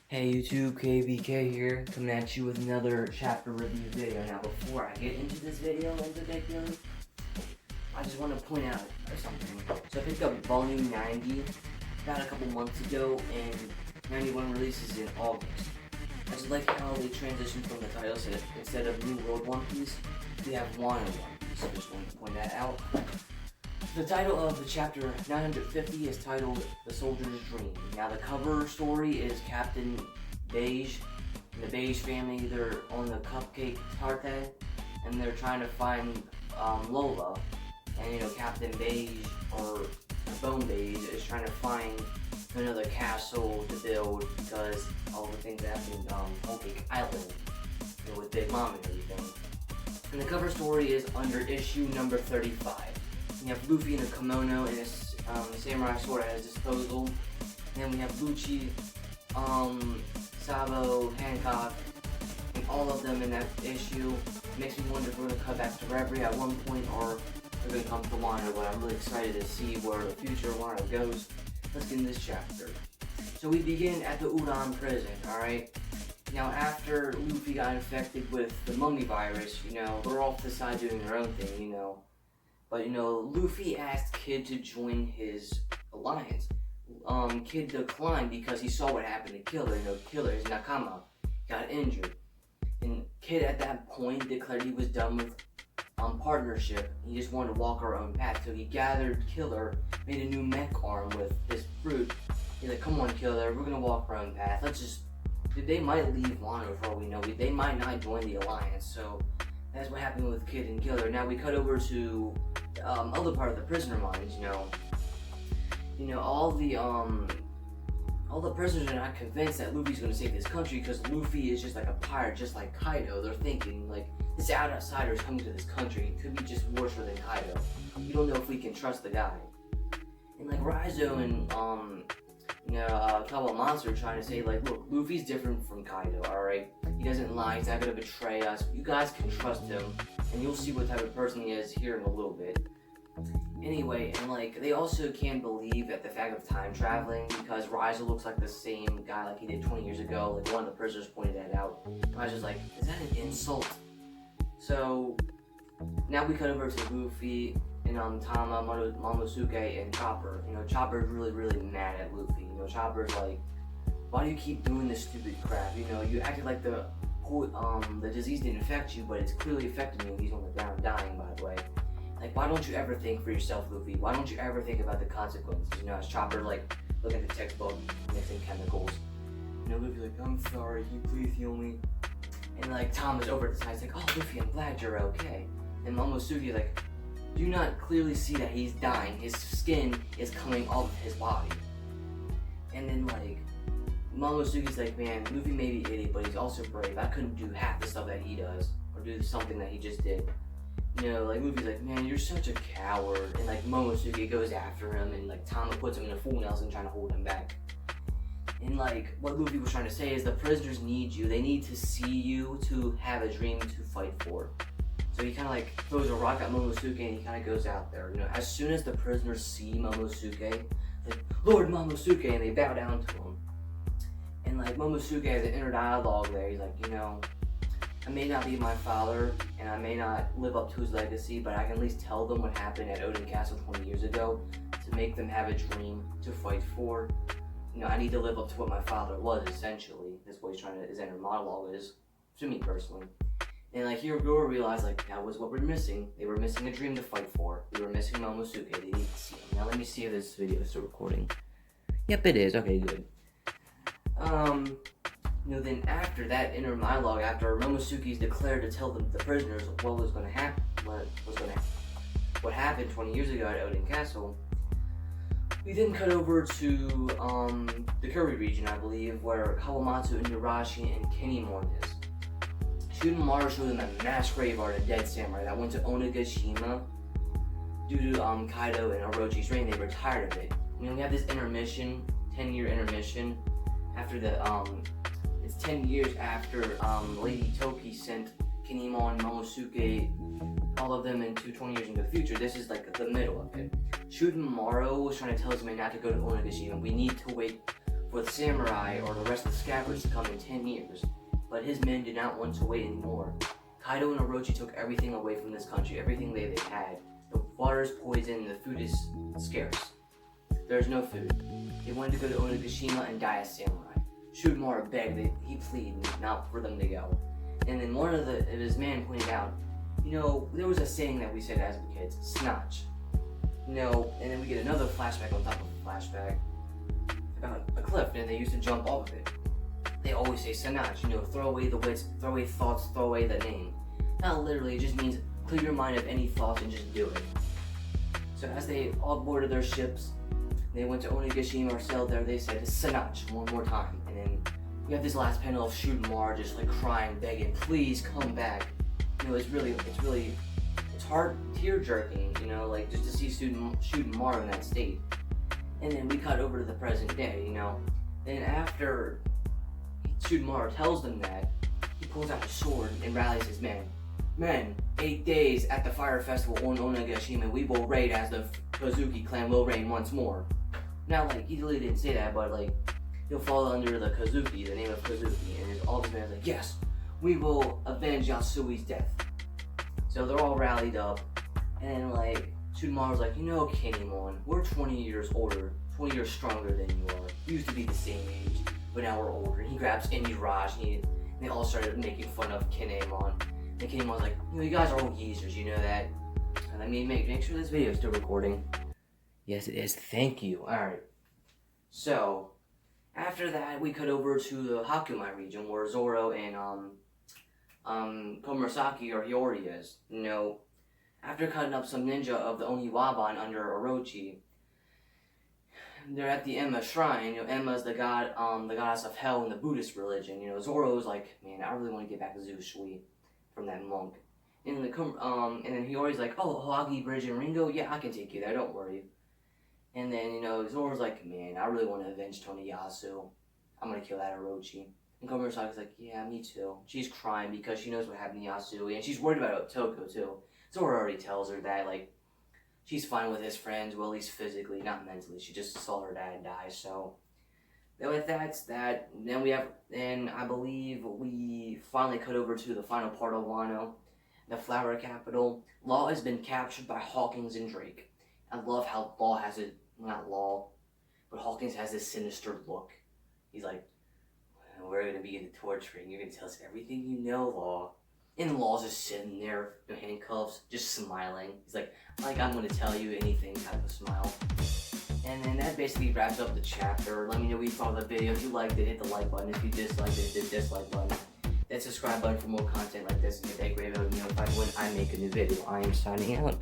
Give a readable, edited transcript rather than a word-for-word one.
Hey YouTube, KBK here, coming at you with another chapter review video. Now before I get into this video in particular, I just want to point out something. So I picked up volume 90 about a couple months ago, and 91 releases in August. I just like how they transitioned from the title, so instead of New World One Piece, we have Wano One Piece. So I just wanted to point that out. The title of the chapter 950 is titled The Soldier's Dream. Now the cover story is Captain Beige and the Beige family. They're on the Cupcake Tarte and they're trying to find Lola. And Captain Beige, or Bone Beige, is trying to find another castle to build because all the things that happened on Whole Cake Island, with Big Mom and everything. And the cover story is under issue number 35. We have Luffy in a kimono and his samurai sword at his disposal. And then we have Lucci, Sabo, Hancock, and all of them in that issue. It makes me wonder if we're going to cut back to Reverie at one point, or we're going to come to Wano, but I'm really excited to see where the future of Wano goes. Let's get into this chapter. So we begin at the Udon prison, alright? Now after Luffy got infected with the mummy virus, they're off to the side doing their own thing, But Luffy asked Kid to join his alliance. Kid declined because he saw what happened to Killer. Killer, his Nakama, got injured. And Kid at that point declared he was done with partnership. He just wanted to walk our own path. So he gathered Killer, made a new mech arm with his fruit. He's like, come on Killer, we're gonna walk our own path. They might leave Wano for all we know. They might not join the alliance. So that's what happened with Kid and Killer. Now we cut over to other part of the prisoner mines. All the prisoners are not convinced that Luffy's going to save this country because Luffy is just like a pirate, just like Kaido. They're thinking like this outsider is coming to this country. It could be just worse than Kaido. We don't know if we can trust the guy. And like Raizo and Kawamatsu are trying to say like, look, Luffy's different from Kaido. All right, he doesn't lie. He's not going to betray us. You guys can trust him, and you'll see what type of person he is here in a little bit. Anyway, and they also can't believe at the fact of time traveling because Raizo looks like the same guy like he did 20 years ago. Like one of the prisoners pointed that out. Raizo's like, is that an insult? So now we cut over to Luffy and Tama, Momosuke, and Chopper. Chopper's really mad at Luffy. Chopper's like, why do you keep doing this stupid crap? You acted like the disease didn't affect you, but it's clearly affecting you. He's on the ground dying, by the way. Like, why don't you ever think for yourself, Luffy? Why don't you ever think about the consequences? As Chopper, look at the textbook, mixing chemicals. Luffy's like, I'm sorry, can you please heal me? And, Tom is over at the side, he's like, oh, Luffy, I'm glad you're okay. And Momosuke's like, do you not clearly see that he's dying? His skin is coming off his body. And then, Momosuke's like, man, Luffy may be idiot, but he's also brave. I couldn't do half the stuff that he does, or do something that he just did. Luffy's like, man, you're such a coward. And Momosuke goes after him, and Tama puts him in a full Nelson trying to hold him back. And what Luffy was trying to say is the prisoners need you. They need to see you to have a dream to fight for. So he kind of throws a rock at Momosuke, and he kind of goes out there. As soon as the prisoners see Momosuke, like, Lord Momosuke, and they bow down to him. And Momosuke has an inner dialogue there. He's like, I may not be my father, and I may not live up to his legacy, but I can at least tell them what happened at Oden Castle 20 years ago to make them have a dream to fight for. I need to live up to what my father was, essentially. That's what his inner monologue is, to me personally. And here Goro realized that was what we're missing. They were missing a dream to fight for. They were missing Momosuke. They need to see him. Now let me see if this video is still recording. Yep, it is. Okay, good. Then after that inner monologue, after Momosuke's declared to tell the prisoners what was going to happen, what happened 20 years ago at Oden Castle, we then cut over to the Curry region, I believe, where Kawamatsu and Yarashi and Kinemon is. Shuden showed them a mass grave art of dead samurai that went to Onigashima due to Kaido and Orochi's reign. They were tired of it. We have this intermission, 10-year intermission, after the it's 10 years after Lady Toki sent Kinemon, Momosuke, all of them into 20 years into the future. This is the middle of it. Shuden was trying to tell his men not to go to Onigashima. We need to wait for for the samurai or the rest of the scabbards to come in 10 years. But his men did not want to wait anymore. Kaido and Orochi took everything away from this country, everything they had. The water is poisoned, the food is scarce. There's no food. They wanted to go to Onigashima and die as samurai. Shudamara begged, he pleaded not for them to go. And then one of his men pointed out, there was a saying that we said as kids, snatch. And then we get another flashback on top of a flashback about a cliff, and they used to jump off of it. They always say snatch, throw away the wits, throw away thoughts, throw away the name. Not literally, it just means clear your mind of any thoughts and just do it. So as they all boarded their ships, they went to Onigashima or sailed there, they said snatch one more time. And then we have this last panel of Shudamara just like crying, begging, please come back. It's heart tear jerking, like just to see Shudamara in that state. And then we cut over to the present day, Then after Shudamara tells them that, he pulls out his sword and rallies his men. Men, 8 days at the fire festival on Onigashima, we will raid as the Kozuki clan will reign once more. Now, he really didn't say that, but he'll fall under the Kozuki, the name of Kozuki, and all the men are yes, we will avenge Yasui's death. So they're all rallied up, and Shudamara's Kinemon, we're 20 years older, 20 years stronger than you are. We used to be the same age, but now we're older. And he grabs Iniraj, and they all started making fun of Kinemon. And Kinemon's like, you guys are all geezers, you know that? And let me make sure this video is still recording. Yes, it is. Thank you. Alright. So, after that, we cut over to the Hakumai region, where Zoro and Komurasaki or Hiyori is. After cutting up some ninja of the Oniwaban under Orochi, they're at the Emma shrine. Emma's the goddess of hell in the Buddhist religion. Zoro's like, man, I really want to get back to Zushui from that monk. And then Hiyori's like, oh, Hoagi Bridge and Ringo, yeah, I can take you there, don't worry. And then, Zoro's like, man, I really want to avenge Toniyasu. I'm gonna kill that Orochi. And Komurasaki's like, yeah, me too. She's crying because she knows what happened to Yasui, and she's worried about Otoko too. Zoro already tells her that, she's fine with his friends, well, at least physically, not mentally. She just saw her dad die, so. Then with that's that. Then I believe we finally cut over to the final part of Wano, the flower capital. Law has been captured by Hawkins and Drake. I love how Hawkins has this sinister look. He's like, we're going to begin torturing. You're going to tell us everything you know, Law. And Law's just sitting there, no handcuffs, just smiling. He's like I'm going to tell you anything type of smile. And then that basically wraps up the chapter. Let me know what you thought of the video. If you liked it, hit the like button. If you disliked it, hit the dislike button. That subscribe button for more content like this. And hit that great bell to be notified when I make a new video. I am signing out.